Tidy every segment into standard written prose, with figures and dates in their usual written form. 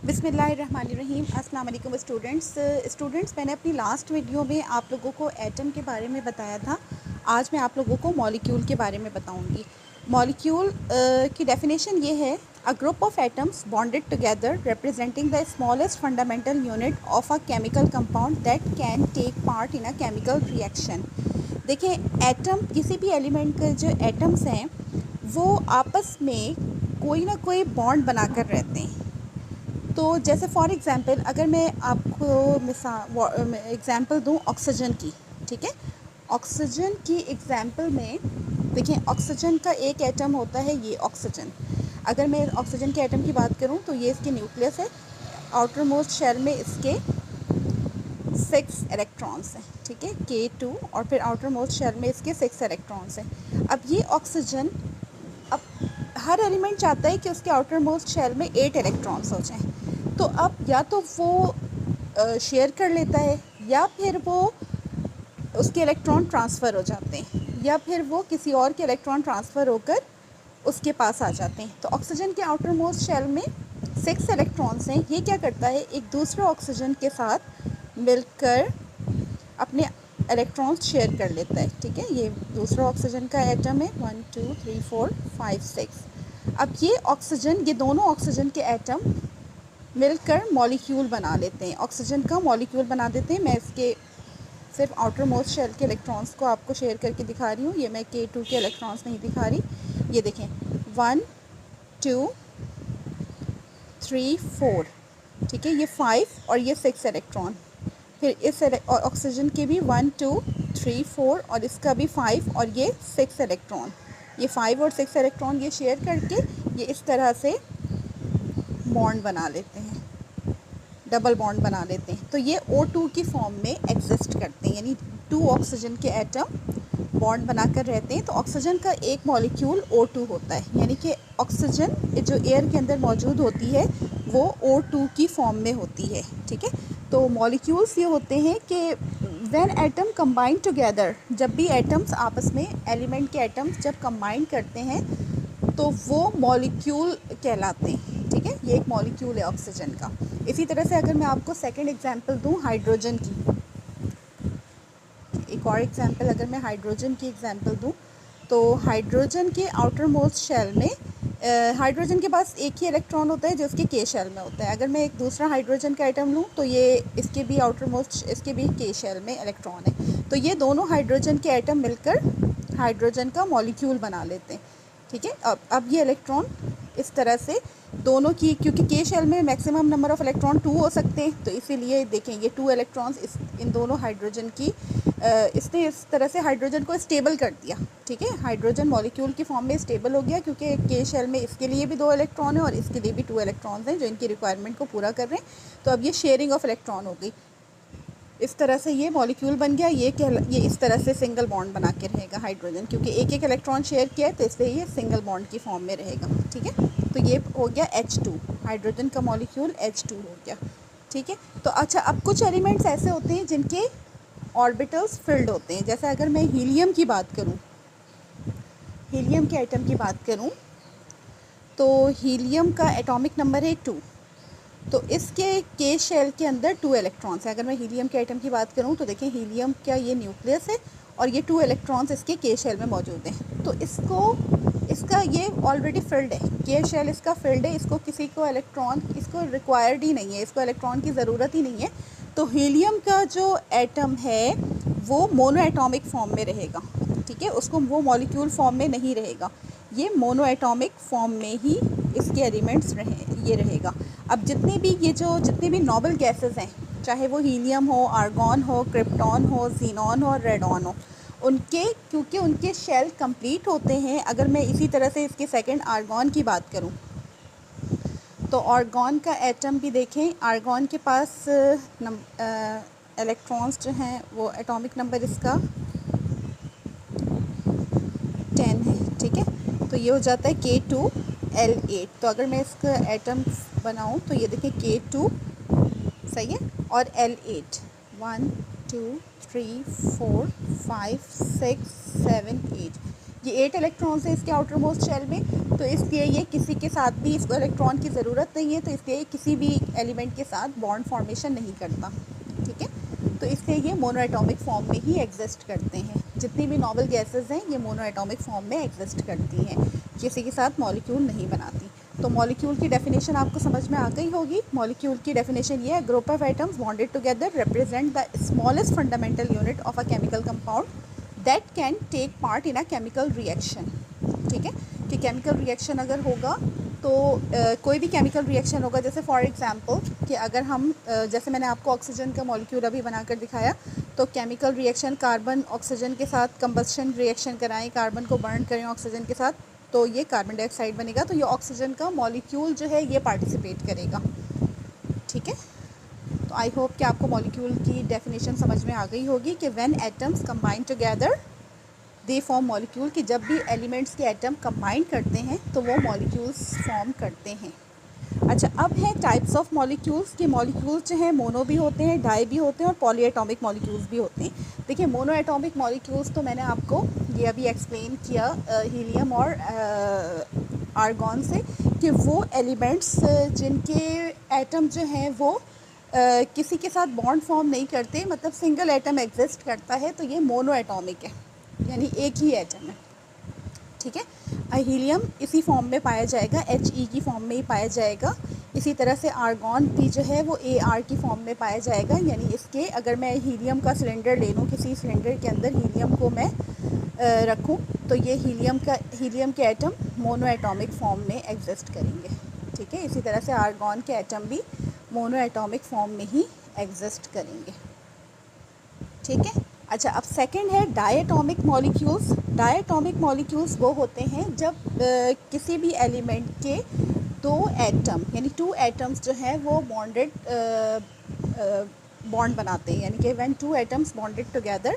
बिस्मिल्लाहिर्रहमानिर्रहीम। अस्सलाम वालेकुम स्टूडेंट्स, मैंने अपनी लास्ट वीडियो में आप लोगों को एटम के बारे में बताया था। आज मैं आप लोगों को मॉलिक्यूल के बारे में बताऊंगी। मॉलिक्यूल की डेफिनेशन ये है, a group of atoms bonded together representing the smallest fundamental unit of a chemical compound that can take part in a chemical reaction. देखें, एटम, किसी भी एलिमेंट के जो एटम्स हैं वो आपस में कोई ना कोई बॉन्ड बनाकर रहते हैं। तो जैसे फॉर एग्ज़ाम्पल अगर मैं आपको एग्ज़ाम्पल दूँ ऑक्सीजन की, ठीक है। ऑक्सीजन की एग्ज़ाम्पल में देखिए, ऑक्सीजन का एक एटम होता है ये ऑक्सीजन। अगर मैं ऑक्सीजन के एटम की बात करूँ तो ये इसके न्यूक्लियस है, आउटर मोस्ट शेल में इसके 6 इलेक्ट्रॉन्स हैं, ठीक है, K2, और फिर आउटर मोस्ट शेल में इसके 6 इलेक्ट्रॉन्स हैं। अब ये ऑक्सीजन, अब हर एलिमेंट चाहता है कि उसके आउटर मोस्ट शेल में 8 इलेक्ट्रॉन्स हो जाएं। तो अब या तो वो शेयर कर लेता है, या फिर वो उसके इलेक्ट्रॉन ट्रांसफ़र हो जाते हैं, या फिर वो किसी और के इलेक्ट्रॉन ट्रांसफ़र होकर उसके पास आ जाते हैं। तो ऑक्सीजन के आउटर मोस्ट शेल में 6 इलेक्ट्रॉन्स हैं। ये क्या करता है, एक दूसरे ऑक्सीजन के साथ मिलकर अपने इलेक्ट्रॉन्स शेयर कर लेता है, ठीक है। ये दूसरा ऑक्सीजन का एटम है, 1 2 3 4 5 6। अब ये ऑक्सीजन, ये दोनों ऑक्सीजन के एटम मिलकर मॉलिक्यूल बना लेते हैं, ऑक्सीजन का मॉलिक्यूल बना देते हैं। मैं इसके सिर्फ आउटर मोस्ट शेल के इलेक्ट्रॉन्स को आपको शेयर करके दिखा रही हूँ, ये मैं K2 के इलेक्ट्रॉन्स नहीं दिखा रही। ये देखें, 1 2 3 4, ठीक है, ये 5 और ये 6 इलेक्ट्रॉन। फिर इस ऑक्सीजन के भी 1 2 3 4 और इसका भी 5 और ये 6 इलेक्ट्रॉन। ये 5 और 6 इलेक्ट्रॉन ये शेयर करके ये इस तरह से बॉन्ड बना लेते हैं, डबल बॉन्ड बना लेते हैं। तो ये O2 की फॉर्म में एग्जिस्ट करते हैं, यानी 2 ऑक्सीजन के एटम बॉन्ड बनाकर रहते हैं। तो ऑक्सीजन का एक मॉलिक्यूल O2 होता है, यानी कि ऑक्सीजन जो एयर के अंदर मौजूद होती है वो O2 की फॉर्म में होती है, ठीक है। तो मॉलिक्यूल्स ये होते हैं कि व्हेन एटम कंबाइन टुगेदर, जब भी एटम्स आपस में, एलिमेंट के एटम्स जब कंबाइन करते हैं तो वो मॉलिक्यूल कहलाते हैं, ठीक है। ये एक मॉलिक्यूल है ऑक्सीजन का। इसी तरह से अगर मैं आपको सेकंड एग्जांपल दूं हाइड्रोजन की, एक और एग्जांपल अगर मैं हाइड्रोजन की एग्जांपल दूं, तो हाइड्रोजन के आउटर मोस्ट शेल में हाइड्रोजन के पास एक ही इलेक्ट्रॉन होता है जो उसके K शेल में होता है। अगर मैं एक दूसरा हाइड्रोजन का एटम लूँ तो ये इसके भी आउटर मोस्ट, इसके भी K शेल में इलेक्ट्रॉन है। तो ये दोनों हाइड्रोजन के एटम मिलकर हाइड्रोजन का मॉलिक्यूल बना लेते हैं, ठीक है। अब ये इलेक्ट्रॉन इस तरह से दोनों की, क्योंकि K शेल में मैक्सिमम नंबर ऑफ़ इलेक्ट्रॉन 2 हो सकते हैं, तो इसीलिए देखें ये 2 इलेक्ट्रॉन्स इन दोनों हाइड्रोजन की, इसने इस तरह से हाइड्रोजन को स्टेबल कर दिया, ठीक है। हाइड्रोजन मॉलिक्यूल की फॉर्म में स्टेबल हो गया, क्योंकि K शेल में इसके लिए भी 2 इलेक्ट्रॉन है और इसके लिए भी 2 इलेक्ट्रॉन्स हैं जो इनकी रिक्वायरमेंट को पूरा कर रहे हैं। तो अब ये शेयरिंग ऑफ इलेक्ट्रॉन हो गई, इस तरह से ये मॉलिक्यूल बन गया। ये इस तरह से सिंगल बॉन्ड बना के रहेगा हाइड्रोजन, क्योंकि एक एक इलेक्ट्रॉन शेयर किया है तो इसलिए ये सिंगल बॉन्ड की फॉर्म में रहेगा, ठीक है। तो ये हो गया H2, हाइड्रोजन का मॉलिक्यूल H2 हो गया, ठीक है। तो अच्छा, अब कुछ एलिमेंट्स ऐसे होते हैं जिनके ऑर्बिटल्स फिल्ड होते हैं। जैसे अगर मैं हीलियम की बात करूँ, हीलियम के एटम की बात करूँ, तो हीलियम का एटॉमिक नंबर है 2। तो इसके K शेल के अंदर 2 इलेक्ट्रॉन्स हैं। अगर मैं हीलियम के एटम की बात करूं तो देखें, हीलियम का ये न्यूक्लियस है और ये 2 इलेक्ट्रॉन्स इसके K शेल में मौजूद हैं। तो इसका ये ऑलरेडी फिल्ड है, K शेल इसका फिल्ड है, इसको किसी को इलेक्ट्रॉन, इसको रिक्वायर्ड ही नहीं है, इसको इलेक्ट्रॉन की ज़रूरत ही नहीं है। तो हीलियम का जो एटम है वो मोनो एटॉमिक फॉर्म में रहेगा, ठीक है, उसको वो मॉलिक्यूल फॉर्म में नहीं रहेगा, ये मोनो एटॉमिक फॉर्म में ही इसके एलिमेंट्स ये रहेगा। अब जितने भी नोबल गैसेस हैं, चाहे वो हीलियम हो, आर्गॉन हो, क्रिप्टॉन हो, जीनॉन हो, रेडॉन हो, क्योंकि उनके शेल कंप्लीट होते हैं। अगर मैं इसी तरह से इसके सेकंड आर्गॉन की बात करूं, तो आर्गॉन का एटम भी देखें, आर्गॉन के पास इलेक्ट्रॉन्स जो हैं वो एटॉमिक नंबर इसका 10 है, ठीक है। तो ये हो जाता है K2L8। तो अगर मैं इसका एटम बनाऊं तो ये देखिए K2, सही है, और L8, 1 2 3 4 5 6 7 8, ये 8 इलेक्ट्रॉन्स है इसके आउटर मोस्ट शेल में, तो इसलिए ये किसी के साथ भी इसको इलेक्ट्रॉन की ज़रूरत नहीं है, तो इसलिए ये किसी भी एलिमेंट के साथ बॉन्ड फॉर्मेशन नहीं करता, ठीक है। तो इसलिए ये मोनो एटॉमिक फॉर्म में ही एग्जिस्ट करते हैं। जितनी भी नॉवल गैसेस हैं ये मोनो एटॉमिक फॉर्म में एग्जिस्ट करती हैं, किसी के साथ मॉलिक्यूल नहीं बनाती। तो मॉलिक्यूल की डेफिनेशन आपको समझ में आ गई होगी। मॉलिक्यूल की डेफिनेशन ये है, group of atoms bonded together represent the smallest fundamental unit of a chemical compound that can take part in a chemical reaction, ठीक है। कि केमिकल रिएक्शन अगर होगा तो कोई भी केमिकल रिएक्शन होगा, जैसे फॉर एग्जांपल कि अगर हम जैसे मैंने आपको ऑक्सीजन का मॉलिक्यूल अभी बनाकर दिखाया, तो केमिकल रिएक्शन कार्बन ऑक्सीजन के साथ कंबस्शन रिएक्शन कराएं, कार्बन को बर्न करें ऑक्सीजन के साथ, तो ये कार्बन डाइऑक्साइड बनेगा, तो ये ऑक्सीजन का मॉलिक्यूल जो है ये पार्टिसिपेट करेगा, ठीक है। तो आई होप कि आपको मॉलिक्यूल की डेफिनेशन समझ में आ गई होगी कि when atoms combine together they form molecule, कि जब भी एलिमेंट्स के एटम कंबाइन करते हैं तो वो मॉलिक्यूल्स फॉर्म करते हैं। अच्छा, अब है टाइप्स ऑफ मॉलिक्यूल्स, कि मॉलिक्यूल्स जो हैं मोनो भी होते हैं, डाई भी होते हैं और पॉली एटॉमिक मॉलिक्यूल्स भी होते हैं। देखिए, मोनो एटॉमिक मॉलिक्यूल्स तो मैंने आपको ये अभी एक्सप्लेन किया हीलियम और आर्गॉन से, कि वो एलिमेंट्स जिनके एटम जो हैं वो किसी के साथ बॉन्ड फॉर्म नहीं करते, मतलब सिंगल एटम एग्जिस्ट करता है, तो ये मोनो एटॉमिक है, यानी एक ही एटम है, ठीक है। हीलियम इसी फॉर्म में पाया जाएगा, He की फॉर्म में ही पाया जाएगा। इसी तरह से आर्गॉन भी जो है वो Ar की फॉर्म में पाया जाएगा, यानी इसके अगर मैं हीलियम का सिलेंडर ले लूँ, किसी सिलेंडर के अंदर हीलियम को मैं रखूँ, तो ये हीलियम के एटम मोनो एटॉमिक फॉर्म में एग्जिस्ट करेंगे, ठीक है। इसी तरह से आर्गॉन के एटम भी मोनो एटॉमिक फॉर्म में ही एग्जिस्ट करेंगे, ठीक है। अच्छा, अब सेकंड है डायटॉमिक मॉलिक्यूल्स। डायटॉमिक मॉलिक्यूल्स वो होते हैं जब किसी भी एलिमेंट के दो एटम यानी 2 एटम्स जो हैं वो बॉन्ड बनाते हैं, यानी कि when 2 atoms bonded together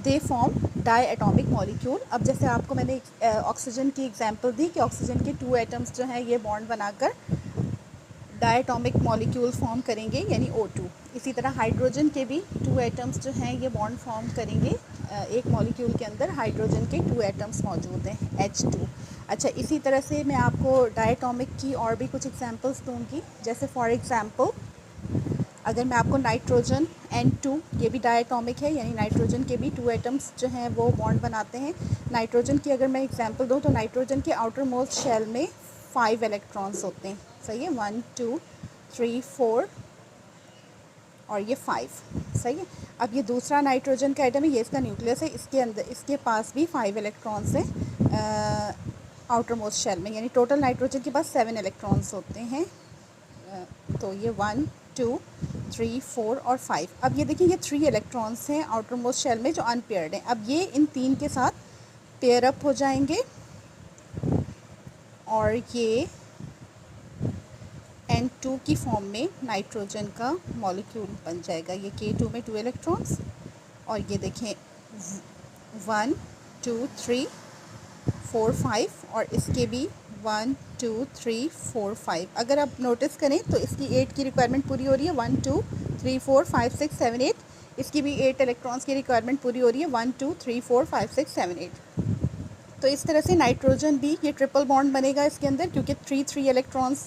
they form diatomic molecule. अब जैसे आपको मैंने ऑक्सीजन की एग्जांपल दी कि ऑक्सीजन के 2 एटम्स जो हैं ये बॉन्ड बनाकर डायटॉमिक मॉलिक्यूल फॉर्म करेंगे, यानी O2। इसी तरह हाइड्रोजन के भी 2 एटम्स जो हैं ये बॉन्ड फॉर्म करेंगे, एक मॉलिक्यूल के अंदर हाइड्रोजन के 2 एटम्स मौजूद हैं, H2। अच्छा, इसी तरह से मैं आपको डायटॉमिक की और भी कुछ एग्जांपल्स दूंगी, जैसे फॉर एग्जांपल अगर मैं आपको नाइट्रोजन N2, ये भी डायटॉमिक है, यानी नाइट्रोजन के भी 2 एटम्स जो हैं वो बॉन्ड बनाते हैं। नाइट्रोजन की अगर मैं एग्जांपल दूँ तो नाइट्रोजन के आउटर मोस्ट शेल में 5 इलेक्ट्रॉन्स होते हैं, सही है, 1 2 3 4 और ये 5, सही है। अब ये दूसरा नाइट्रोजन का एटम है, ये इसका न्यूक्लियस है, इसके अंदर इसके पास भी 5 इलेक्ट्रॉन्स हैं आउटर मोस्ट शेल में, यानी टोटल नाइट्रोजन के पास 7 इलेक्ट्रॉन्स होते हैं। तो ये 1 2 3 4 और 5। अब ये देखिए, ये 3 इलेक्ट्रॉन्स हैं आउटर मोस्ट शेल में जो अनपेयर्ड हैं। अब ये इन 3 के साथ पेयर अप हो जाएंगे और ये N2 की फॉर्म में नाइट्रोजन का मॉलिक्यूल बन जाएगा। ये K2 में 2 इलेक्ट्रॉन्स और ये देखें 1 2 3 4 5 और इसके भी 1 2 3 4 5। अगर आप नोटिस करें तो इसकी 8 की रिक्वायरमेंट पूरी हो रही है, 1 2 3 4 5 6 7 8। इसकी भी 8 इलेक्ट्रॉन्स की रिक्वायरमेंट पूरी हो रही है, 1 2 3 4 5 6 7 8। तो इस तरह से नाइट्रोजन भी ये ट्रिपल बॉन्ड बनेगा इसके अंदर, क्योंकि 3 इलेक्ट्रॉन्स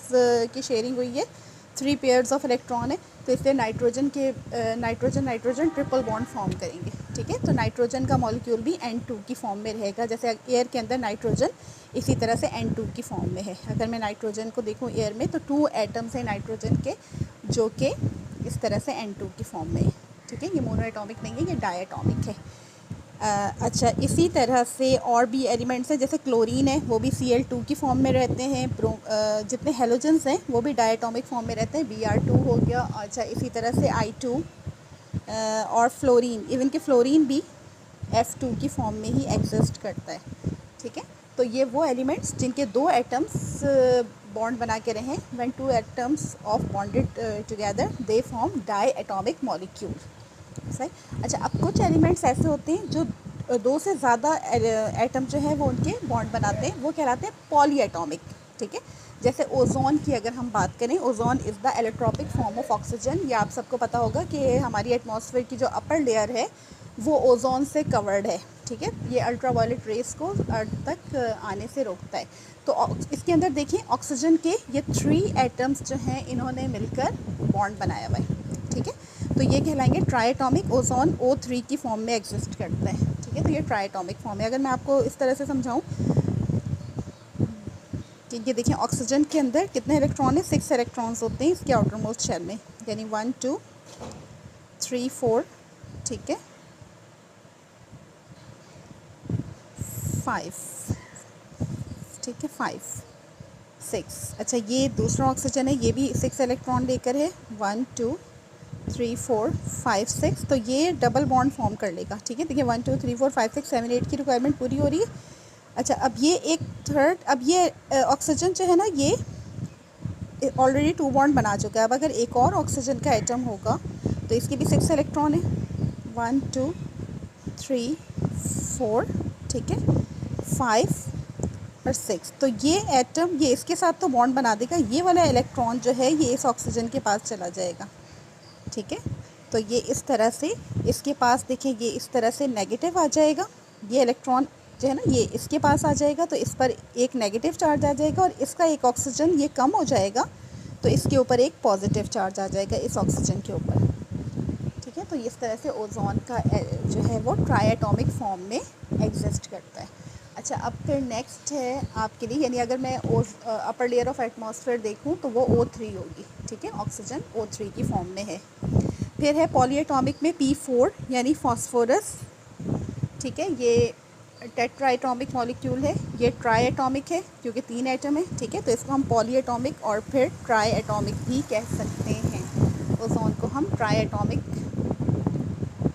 की शेयरिंग हुई है, 3 पेयर्स ऑफ इलेक्ट्रॉन है, तो इसलिए नाइट्रोजन ट्रिपल बॉन्ड फॉर्म करेंगे, ठीक है। तो नाइट्रोजन का मॉलिक्यूल भी N2 की फॉर्म में रहेगा, जैसे एयर के अंदर नाइट्रोजन इसी तरह से N2 की फॉर्म में है। अगर मैं नाइट्रोजन को देखूँ एयर में तो 2 एटम्स हैं नाइट्रोजन के जो कि इस तरह से N2 की फॉर्म में है, ठीक है। ये मोनो एटॉमिक नहीं है, ये डायटॉमिक है। अच्छा, इसी तरह से और भी एलिमेंट्स हैं, जैसे क्लोरीन है, वो भी Cl2 की फॉर्म में रहते हैं। जितने हेलोजेंस हैं वो भी डायटॉमिक फॉर्म में रहते हैं, Br2 हो गया। अच्छा, इसी तरह से I2 और फ्लोरीन, इवन कि फ्लोरीन भी F2 की फॉर्म में ही एग्जिस्ट करता है, ठीक है। तो ये वो एलिमेंट्स जिनके 2 एटम्स बॉन्ड बना के रहें, when 2 atoms of bonded together they form diatomic molecule, सही। अच्छा, अब कुछ एलिमेंट्स ऐसे होते हैं जो 2 से ज़्यादा एटम जो है वो उनके बॉन्ड बनाते हैं, वो कहलाते हैं पॉली एटॉमिक, ठीक है। जैसे ओजोन की अगर हम बात करें, ozone is the allotropic form of oxygen. ये आप सबको पता होगा कि हमारी एटमॉस्फेयर की जो अपर लेयर है वो ओजोन से कवर्ड है, ठीक है, ये अल्ट्रावायलेट रेस को अर्थ तक आने से रोकता है। तो इसके अंदर देखिए ऑक्सीजन के ये 3 एटम्स जो हैं इन्होंने मिलकर बॉन्ड बनाया हुआ है, ठीक है। तो ये कहलाएंगे ट्राइएटॉमिक। ओजोन O3 की फॉर्म में एग्जिस्ट करता है, ठीक है। तो ये ट्राइएटॉमिक फॉर्म है। अगर मैं आपको इस तरह से समझाऊं कि ये देखिए ऑक्सीजन के अंदर कितने इलेक्ट्रॉन है, 6 इलेक्ट्रॉन्स होते हैं इसके आउटर मोस्ट शेल में, यानी 1 2 3 4, ठीक है, 5, ठीक है, 5 6। अच्छा, ये दूसरा ऑक्सीजन है, ये भी 6 इलेक्ट्रॉन लेकर है, 1 2 3 4 5 6। तो ये डबल बॉन्ड फॉर्म कर लेगा, ठीक है। देखिए 1 2 3 4 5 6 7 8 की रिक्वायरमेंट पूरी हो रही है। अच्छा, अब ये एक थर्ड, अब ये ऑक्सीजन जो है ना ये ऑलरेडी 2 बॉन्ड बना चुका है। अब अगर एक और ऑक्सीजन का एटम होगा तो इसके भी 6 इलेक्ट्रॉन है, 1 2 3 4, ठीक है, 5 और 6। तो ये एटम ये इसके साथ तो बॉन्ड बना देगा, ये वाला इलेक्ट्रॉन जो है ये इस ऑक्सीजन के पास चला जाएगा, ठीक है। तो ये इस तरह से इसके पास देखिए ये इस तरह से नेगेटिव आ जाएगा, ये इलेक्ट्रॉन जो है ना ये इसके पास आ जाएगा, तो इस पर एक नेगेटिव चार्ज आ जाएगा और इसका एक ऑक्सीजन ये कम हो जाएगा तो इसके ऊपर एक पॉजिटिव चार्ज आ जाएगा इस ऑक्सीजन के ऊपर, ठीक है। तो इस तरह से ओजोन का जो है वो ट्राइएटॉमिक फॉर्म में एग्जिस्ट करता है। अच्छा, अब फिर नेक्स्ट है आपके लिए, यानी अगर मैं अपर लेयर ऑफ एटमॉस्फेयर देखूं तो वो O3 होगी, ठीक है, ऑक्सीजन O3 की फॉर्म में है। फिर है पॉलीएटॉमिक में P4 यानी फॉस्फोरस, ठीक है, ये टेट्राएटॉमिक मॉलिक्यूल है। ये ट्राइएटॉमिक है क्योंकि 3 एटम है, ठीक है। तो इसको हम पॉलीएटॉमिक और फिर ट्राइएटॉमिक भी कह सकते हैं। ओजोन को हम ट्राइएटॉमिक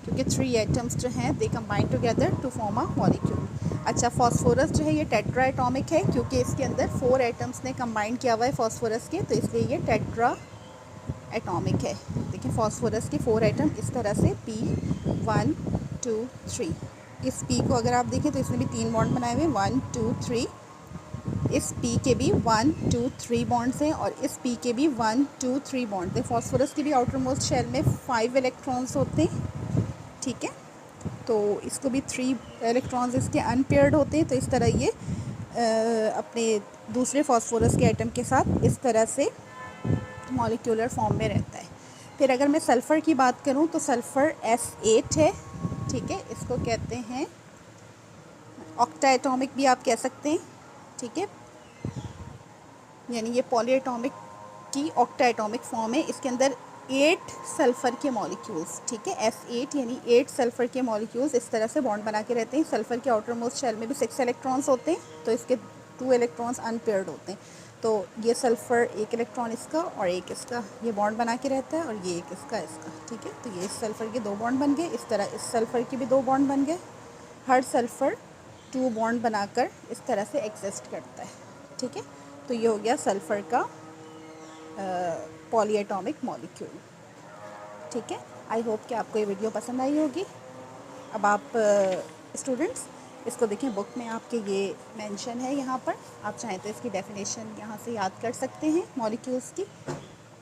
क्योंकि 3 एटम्स जो हैं they combine together to form a molecule. अच्छा, फॉस्फोरस जो है ये टेट्राएटॉमिक है क्योंकि इसके अंदर 4 एटम्स ने कंबाइन किया हुआ है फॉस्फोरस के, तो इसलिए ये टेट्रा एटॉमिक है। देखिए फॉस्फोरस के 4 एटम इस तरह से P1 2 3। इस P को अगर आप देखें तो इसने भी 3 बॉन्ड बनाए हुए, 1 2 3। इस P के भी 1 2 3 बॉन्ड्स हैं और इस P के भी 1 2 3 बॉन्ड्स हैं। फॉस्फोरस की भी आउटर मोस्ट शेल में 5 इलेक्ट्रॉन्स होते हैं, ठीक है। तो इसको भी 3 इलेक्ट्रॉन्स इसके अनपेयर्ड होते हैं। तो इस तरह ये अपने दूसरे फॉस्फोरस के एटम के साथ इस तरह से मॉलिक्यूलर फॉर्म में रहता है। फिर अगर मैं सल्फ़र की बात करूं तो सल्फ़र S8 है, ठीक है, इसको कहते हैं ऑक्टाएटॉमिक भी आप कह सकते हैं, ठीक है, यानी ये पॉलीएटॉमिक की ऑक्टाएटॉमिक फॉर्म है। इसके अंदर 8 सल्फ़र के मॉलिक्यूल्स, ठीक है, S8 यानी 8 सल्फ़र के मॉलिक्यूल्स इस तरह से बॉन्ड बना के रहते हैं। सल्फ़र के आउटर मोस्ट शेल में भी 6 इलेक्ट्रॉन्स होते हैं, तो इसके 2 इलेक्ट्रॉन्स अनपेयर्ड होते हैं। तो ये सल्फ़र एक इलेक्ट्रॉन इसका और एक इसका ये बॉन्ड बना के रहता है और ये एक इसका, ठीक है। तो ये इस सल्फ़र के 2 बॉन्ड बन गए, इस तरह इस सल्फ़र के भी 2 बॉन्ड बन गए। हर सल्फ़र 2 बॉन्ड बनाकर इस तरह से एग्जिस्ट करता है, ठीक है। तो ये हो गया सल्फ़र का पॉलीएटॉमिक मॉलिक्यूल, ठीक है। आई होप कि आपको ये वीडियो पसंद आई होगी। अब आप स्टूडेंट्स इसको देखें, बुक में आपके ये मेंशन है यहाँ पर, आप चाहें तो इसकी डेफिनेशन यहाँ से याद कर सकते हैं मॉलिक्यूल्स की,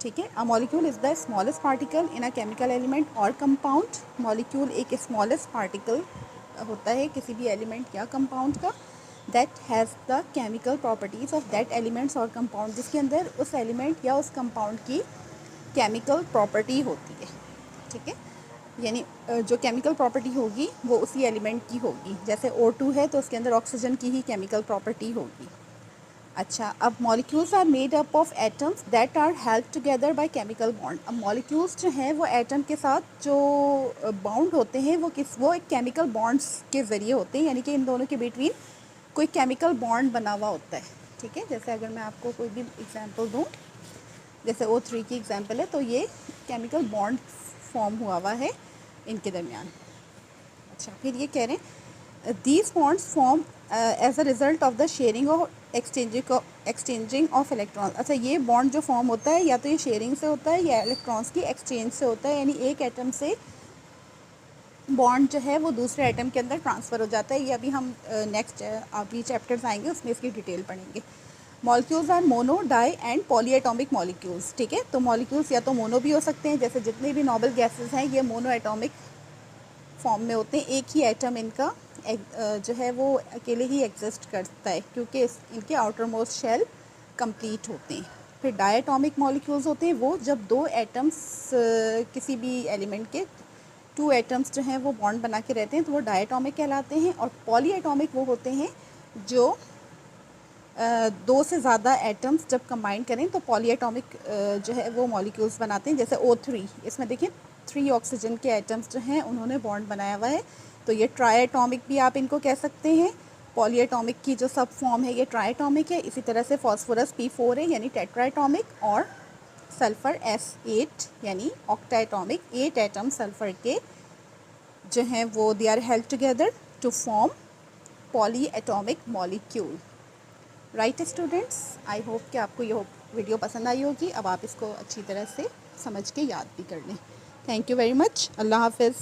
ठीक है। A molecule is the smallest particle in a chemical element और कंपाउंड। मॉलिक्यूल एक स्मॉलेस्ट पार्टिकल होता है किसी भी एलिमेंट या कंपाउंड का, that has the chemical properties of that elements और कंपाउंड, जिसके अंदर उस एलिमेंट या उस कंपाउंड की केमिकल प्रॉपर्टी होती है, ठीक है। यानी जो केमिकल प्रॉपर्टी होगी वो उसी एलिमेंट की होगी। जैसे O2 है तो उसके अंदर ऑक्सीजन की ही केमिकल प्रॉपर्टी होगी। अच्छा, अब molecules are made up of atoms that are held together by chemical bond. अब मॉलिक्यूल्स जो हैं वो एटम के साथ जो बाउंड होते हैं वो एक केमिकल बॉन्ड्स के ज़रिए होते हैं, यानी कि इन दोनों के बिटवीन कोई केमिकल बॉन्ड बना हुआ होता है, ठीक है। जैसे अगर मैं आपको कोई भी एग्जांपल दूं, जैसे O3 की एग्जांपल है, तो ये केमिकल बॉन्ड फॉर्म हुआ है इनके दरमियान। अच्छा, फिर ये कह रहे हैं these bonds form as a result of the sharing और एक्सचेंजिंग ऑफ इलेक्ट्रॉन्स। अच्छा, ये बॉन्ड जो फॉर्म होता है या तो ये शेयरिंग से होता है या इलेक्ट्रॉन्स की एक्सचेंज से होता है, यानी एक एटम से बॉन्ड जो है वो दूसरे एटम के अंदर ट्रांसफ़र हो जाता है। ये अभी हम नेक्स्ट अभी चैप्टर्स आएंगे उसमें इसकी डिटेल पढ़ेंगे। Molecules are mono, di and polyatomic molecules, ठीक है। तो मॉलिक्यूल्स या तो मोनो भी हो सकते हैं, जैसे जितने भी नोबल गैसेस हैं ये मोनो एटॉमिक फॉर्म में होते हैं, एक ही एटम इनका जो है वो अकेले ही एग्जिस्ट करता है क्योंकि इनके आउटर मोस्ट शेल कंप्लीट होते हैं। फिर डायटॉमिक मॉलिक्यूल्स होते हैं वो जब दो एटम्स किसी भी एलिमेंट के टू एटम्स जो हैं वो बॉन्ड बना के रहते हैं तो वो डायटॉमिक कहलाते हैं। और पॉली एटॉमिक वो होते हैं जो दो से ज़्यादा एटम्स जब कंबाइन करें तो पॉली एटॉमिक जो है वो मॉलिक्यूल्स बनाते हैं। जैसे O3, इसमें देखिए 3 ऑक्सीजन के एटम्स जो हैं उन्होंने बॉन्ड बनाया हुआ है, तो ये ट्राई एटॉमिक भी आप इनको कह सकते हैं। पॉली एटॉमिक की जो सब फॉर्म है ये ट्राई एटॉमिक है। इसी तरह से फॉस्फोरस P4 है यानी टेट्रा एटॉमिक, और सल्फ़र S8 यानी ऑक्टा एटॉमिक। 8 एटम सल्फ़र के जो हैं वो they are held together to form polyatomic molecule. Right students, I hope कि आपको ये वीडियो पसंद आई होगी। अब आप इसको अच्छी तरह से समझ के याद भी कर लें। Thank you very much. अल्लाह हाफ़िज़।